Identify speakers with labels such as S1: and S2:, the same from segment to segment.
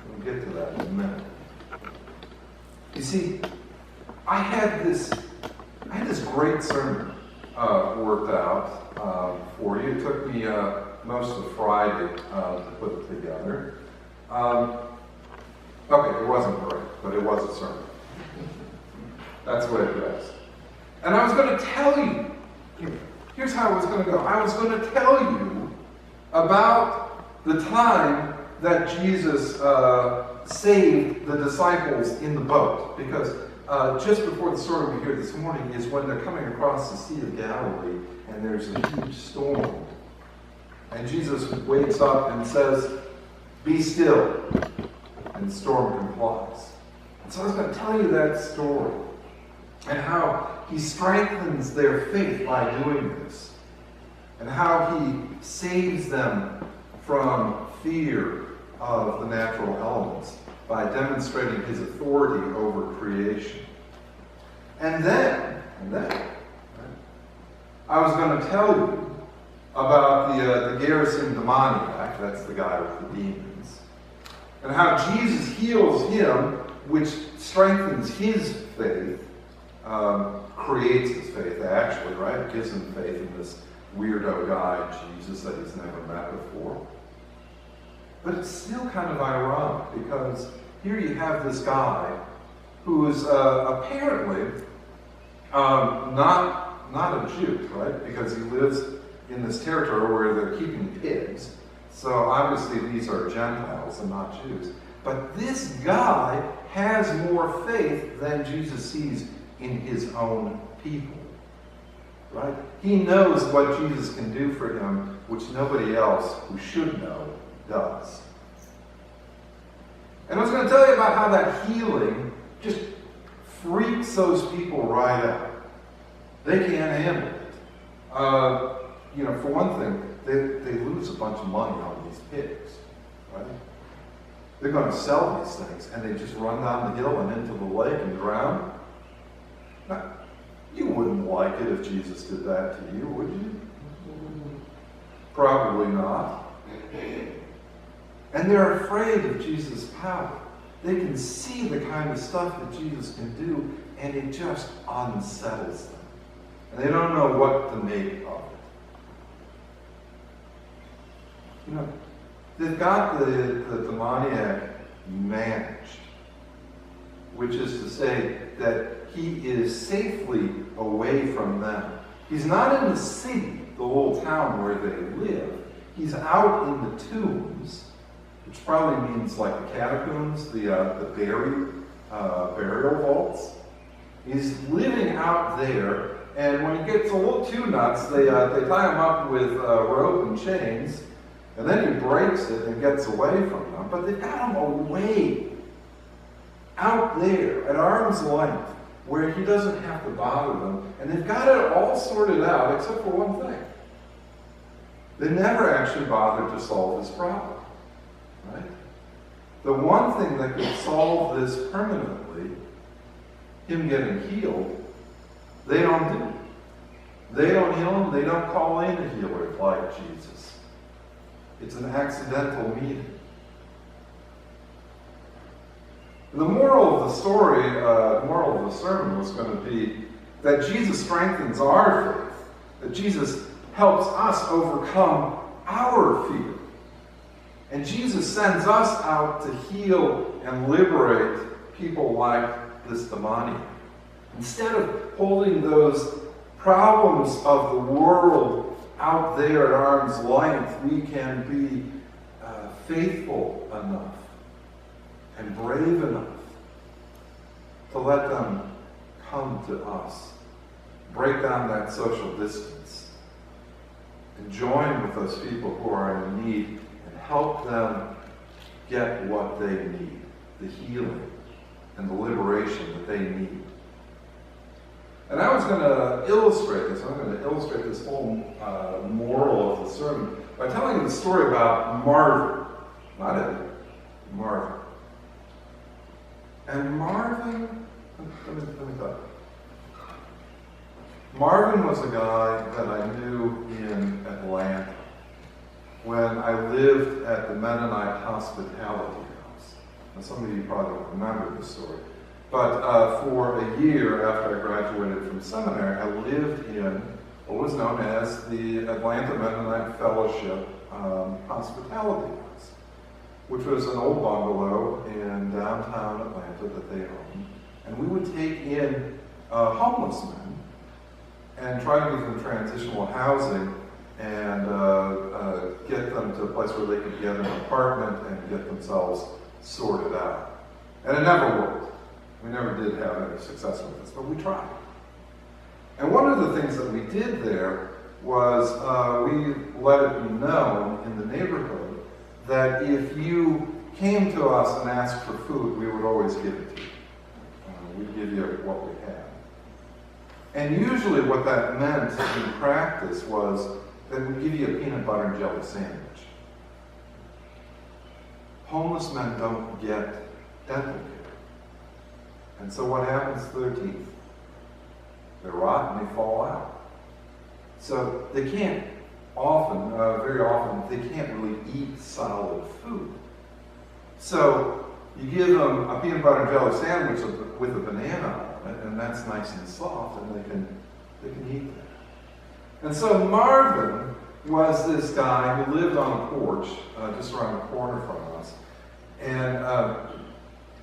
S1: We'll get to that in a minute. You see, I had this great sermon worked out for you. It took me most of Friday to put it together. Okay, it wasn't great, but it was a sermon. That's what it was. And I was going to tell you, here's how it was going to go. I was going to tell you about the time that Jesus saved the disciples in the boat. Because just before the story we hear this morning is when they're coming across the Sea of Galilee and there's a huge storm. And Jesus wakes up and says, "Be still." And the storm complies. And so I was going to tell you that story and how he strengthens their faith by doing this, and how he saves them from fear of the natural elements by demonstrating his authority over creation. And then I was going to tell you about the Gerasene demoniac, that's the guy with the demons, and how Jesus heals him, which strengthens his faith, creates his faith actually, right? Gives him faith in this weirdo guy, Jesus, that he's never met before. But it's still kind of ironic, because here you have this guy who is apparently not a Jew, right? Because he lives in this territory where they're keeping pigs. So obviously these are Gentiles and not Jews. But this guy has more faith than Jesus sees in his own people, right? He knows what Jesus can do for him, which nobody else who should know does. And I was going to tell you about how that healing just freaks those people right out. They can't handle it. For one thing, they lose a bunch of money on these pigs, right? They're going to sell these things, and they just run down the hill and into the lake and drown. Now, you wouldn't like it if Jesus did that to you, would you? Probably not. And they're afraid of Jesus' power. They can see the kind of stuff that Jesus can do, and it just unsettles them. And they don't know what to make of it. They've got the demoniac managed, which is to say that he is safely away from them. He's not in the city, the little town where they live. He's out in the tombs, which probably means like the catacombs, the burial vaults. He's living out there, and when he gets a little too nuts, they tie him up with rope and chains, and then he breaks it and gets away from them. But they've got him away, out there, at arm's length, where he doesn't have to bother them. And they've got it all sorted out, except for one thing. They never actually bothered to solve his problem, right? The one thing that could solve this permanently, him getting healed, they don't do. They don't heal him. They don't call in a healer like Jesus. It's an accidental meeting. The moral of the story, moral of the sermon was going to be that Jesus strengthens our faith, that Jesus helps us overcome our fear. And Jesus sends us out to heal and liberate people like this demoniac. Instead of holding those problems of the world out there at arm's length, we can be faithful enough and brave enough to let them come to us, break down that social distance, and join with those people who are in need and help them get what they need, the healing and the liberation that they need. And I was going to illustrate this. I'm going to illustrate this whole moral of the sermon by telling you the story about Marvin. Not Eddie, Marvin. And Marvin, let me tell you. Marvin was a guy that I knew in Atlanta when I lived at the Mennonite Hospitality House. Now, some of you probably don't remember this story. But for a year after I graduated from seminary, I lived in what was known as the Atlanta Mennonite Fellowship Hospitality House, which was an old bungalow in downtown Atlanta that they owned. And we would take in homeless men and try to give them transitional housing and get them to a place where they could get an apartment and get themselves sorted out. And it never worked. We never did have any success with this, but we tried. And one of the things that we did there was we let it be known in the neighborhood that if you came to us and asked for food, we would always give it to you. We'd give you what we had. And usually what that meant in practice was that we'd give you a peanut butter and jelly sandwich. Homeless men don't get dental care. And so what happens to their teeth? They rot and they fall out. So they can't very often, they can't really eat solid food. So you give them a peanut butter and jelly sandwich with a banana on it, and that's nice and soft, and they can eat that. And so Marvin was this guy who lived on a porch just around the corner from us. And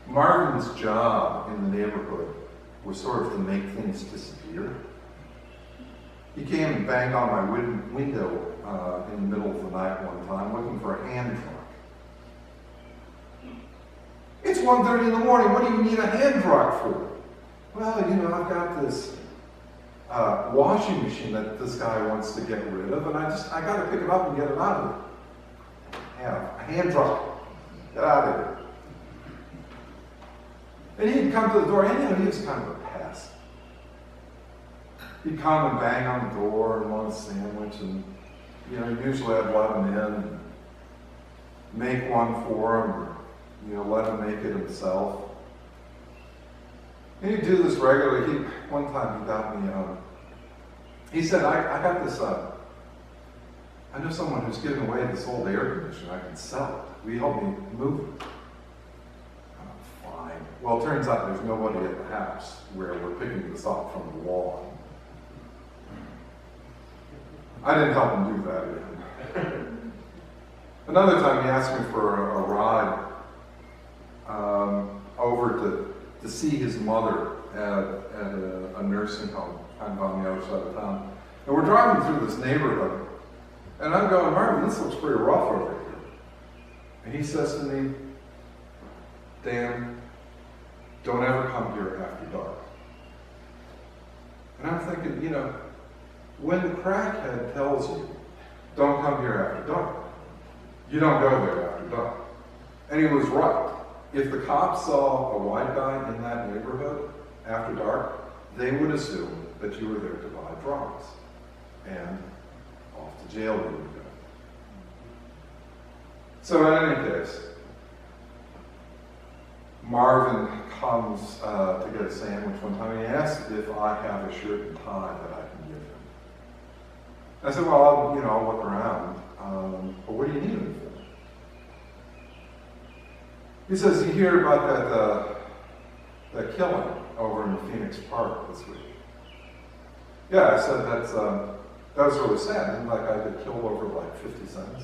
S1: Marvin's job in the neighborhood was sort of to make things disappear. He came and banged on my window in the middle of the night one time looking for a hand truck. It's 1:30 in the morning. What do you need a hand truck for? Well, I've got this washing machine that this guy wants to get rid of, and I got to pick it up and get it out of it. Yeah, a hand truck. Get out of here. And he'd come to the door, and he was kind of a pest. He'd come and bang on the door and want a sandwich, and usually I'd let him in and make one for him, or let him make it himself. And he'd do this regularly. One time he got me, he said, I got this, I know someone who's giving away this old air conditioner. I can sell it. Will you help me move it? Fine. Well, it turns out there's nobody at the house where we're picking this up from the lawn. I didn't help him do that again. Another time he asked me for a ride over to see his mother at a nursing home kind of on the other side of town. And we're driving through this neighborhood, and I'm going, Marvin, this looks pretty rough over here. And he says to me, Dan, don't ever come here after dark. And I'm thinking, when the crackhead tells you, don't come here after dark, you don't go there after dark. And he was right. If the cops saw a white guy in that neighborhood after dark, they would assume that you were there to buy drugs. And off to jail you would go. So in any case, Marvin comes to get a sandwich one time, and he asks if I have a shirt and tie that I can give him. I said, well, I'll look around, but what do you need them for? He says, you hear about that killing over in Phoenix Park this week? Yeah, I said, that was really sad. Didn't that guy get killed over like 50 cents?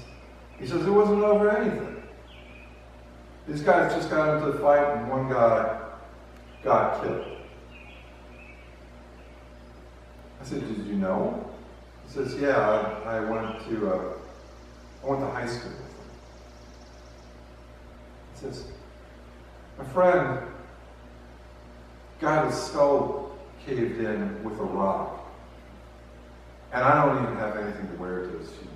S1: He says, it wasn't over anything. These guys just got into a fight and one guy got killed. I said, did you know? He says, yeah, I went to high school with him. He says, my friend got his skull caved in with a rock. And I don't even have anything to wear to his funeral.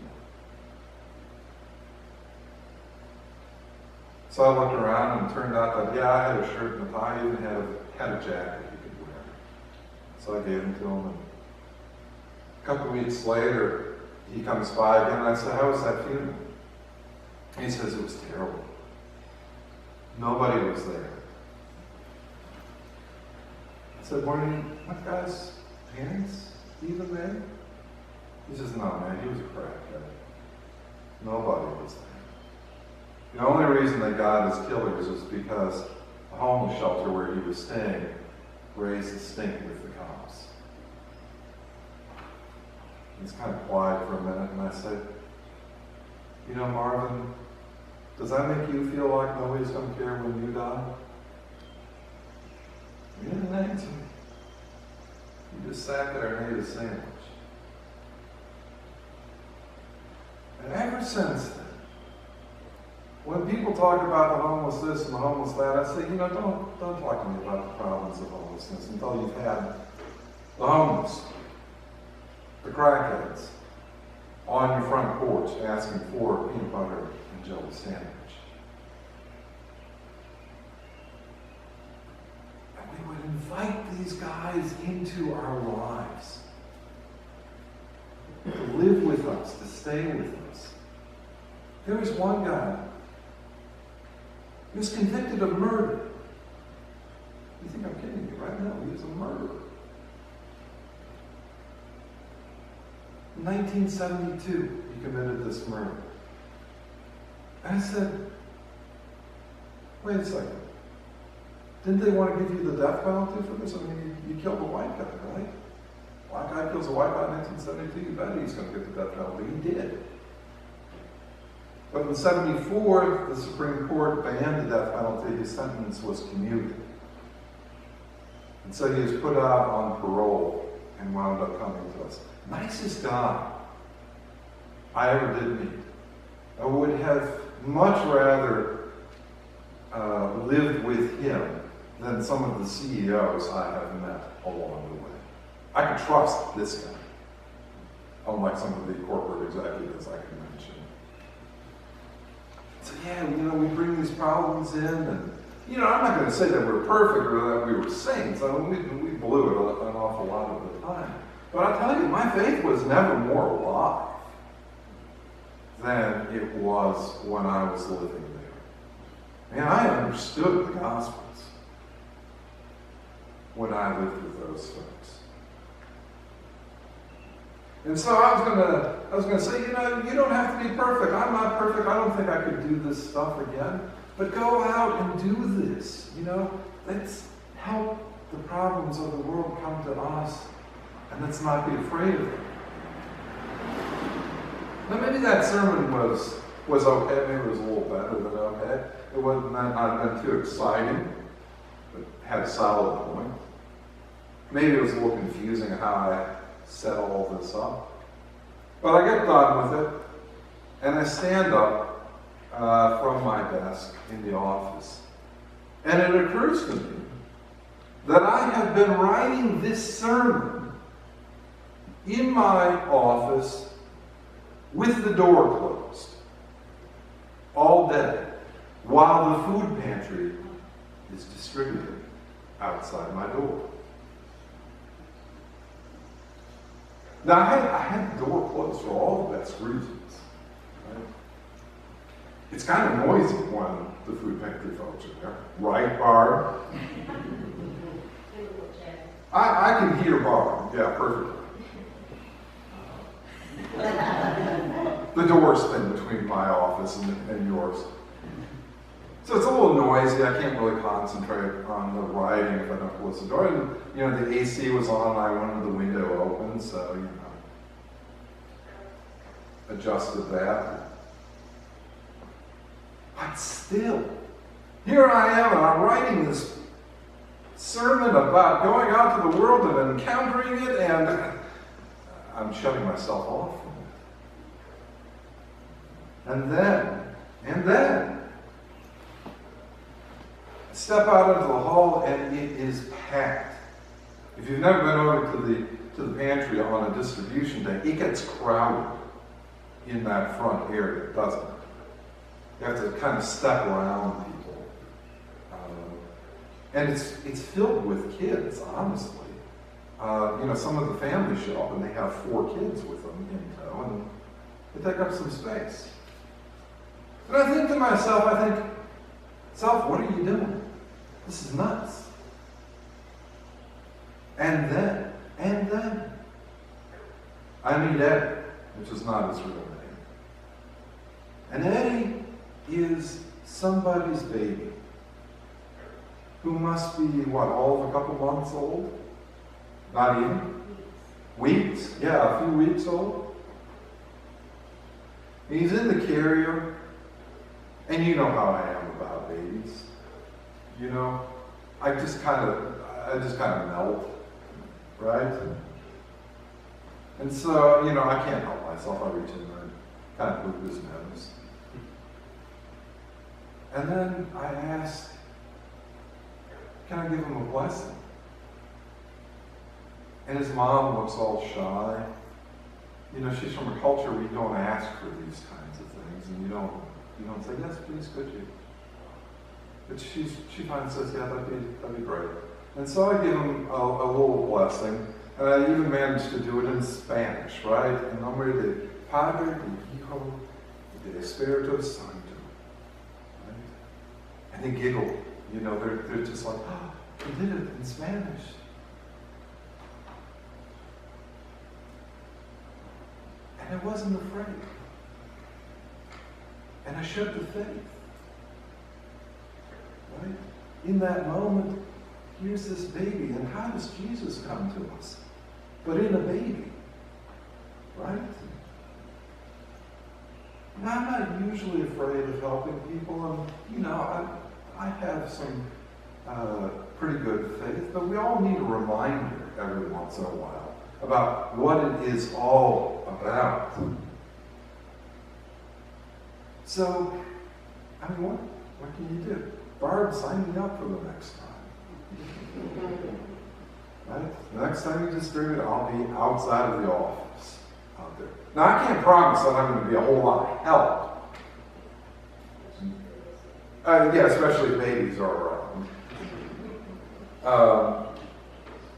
S1: So I looked around and it turned out that, yeah, I had a shirt and a tie. I even had a jacket he could wear. So I gave him to him. And a couple of weeks later, he comes by again and I said, how was that funeral? And he says, it was terrible. Nobody was there. I said, weren't that guy's parents even there? He says, no, man, he was a crackhead. Nobody was there. The only reason they got his killers is because the homeless shelter where he was staying raised a stink with the cops. He's kind of quiet for a minute, and I said, "You know, Marvin, does that make you feel like nobody's going to care when you die?" He didn't answer me. He just sat there and ate a sandwich. And ever since then, when people talk about the homeless this and the homeless that, I say, don't talk to me about the problems of homelessness until you've had the homeless, the crackheads, on your front porch asking for a peanut butter and jelly sandwich. And we would invite these guys into our lives, to live with us, to stay with us. There was one guy. He was convicted of murder. You think I'm kidding you right now? He was a murderer. In 1972, he committed this murder. And I said, wait a second. Didn't they want to give you the death penalty for this? I mean, you killed a white guy, right? Black guy kills a white guy in 1972, you bet he's going to get the death penalty. He did. But in 74, the Supreme Court banned the death penalty. His sentence was commuted. And so he was put out on parole and wound up coming to us. Nicest guy I ever did meet. I would have much rather lived with him than some of the CEOs I have met along the way. I could trust this guy, unlike some of the corporate executives I can mention. So yeah, we bring these problems in, and I'm not going to say that we're perfect or that we were saints. I mean, we blew it an awful lot of the time. But I'll tell you, my faith was never more alive than it was when I was living there. Man, I understood the Gospels when I lived with those folks. And so I was gonna say, you don't have to be perfect. I'm not perfect. I don't think I could do this stuff again. But go out and do this. Let's help the problems of the world come to us, and let's not be afraid of it. Now maybe that sermon was okay. Maybe it was a little better than okay. It wasn't not too exciting, but had a solid point. Maybe it was a little confusing how I set all this up. But I get done with it, and I stand up from my desk in the office. And it occurs to me that I have been writing this sermon in my office with the door closed all day while the food pantry is distributed outside my door. Now, I had the door closed for all the best reasons. Right? It's kind of noisy when the food pantry folks are there. Right, Barb? I can hear Barb. Yeah, perfectly. The door's thin between my office and yours. So it's a little noisy. I can't really concentrate on the writing if I don't close the door. And, the AC was on. I wanted the window open, so, adjusted that. But still, here I am, and I'm writing this sermon about going out to the world and encountering it, and I'm shutting myself off from it. And then, step out into the hall, and it is packed. If you've never been over to the pantry on a distribution day, it gets crowded in that front area, doesn't it? You have to kind of step around people. And it's filled with kids, honestly. Some of the families show up and they have 4 kids with them in tow, and they take up some space. And I think to myself, Self, what are you doing? This is nuts. And then, I meet Eddie, which is not his real name. And Eddie is somebody's baby who must be, what, all of a couple months old? Not even? Weeks? Yeah, a few weeks old. And he's in the carrier, and you know how I am about babies. You know, I just kind of melt, right? And so, you know, I can't help myself. I reach in there and kind of move his nose. And then I ask, can I give him a blessing? And his mom looks all shy. You know, she's from a culture where you don't ask for these kinds of things, and you don't say, yes, please, could you? But she finally says, yeah, that'd be great. And so I give him a little blessing, and I even managed to do it in Spanish, right? En nombre de Padre, de Hijo, y de Espíritu Santo. Right? And they giggle. You know, they're just like, oh, he did it in Spanish. And I wasn't afraid. And I showed the faith. Right? In that moment, here's this baby. And how does Jesus come to us? But in a baby. Right? Now, I'm not usually afraid of helping people. And, you know, I have some pretty good faith. But we all need a reminder every once in a while about what it is all about. So, I mean, what can you do? Barb, sign me up for the next time. Right? The next time you distribute, I'll be outside of the office out there. Now, I can't promise that I'm going to be a whole lot of help. Yeah, especially if babies are around.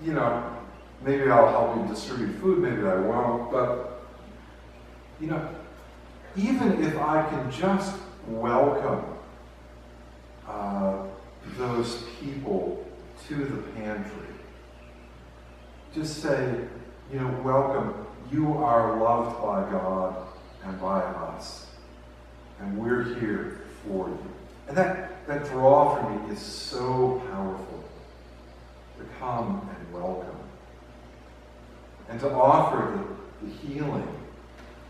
S1: You know, maybe I'll help you distribute food, maybe I won't, but, you know, even if I can just welcome those people to the pantry, just say, you know, welcome, you are loved by God and by us, and we're here for you. And that draw for me is so powerful, to come and welcome. And to offer the healing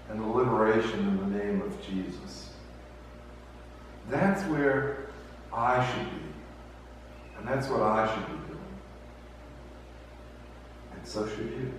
S1: and the liberation in the name of Jesus. That's where I should be. And that's what I should be doing. And so should you.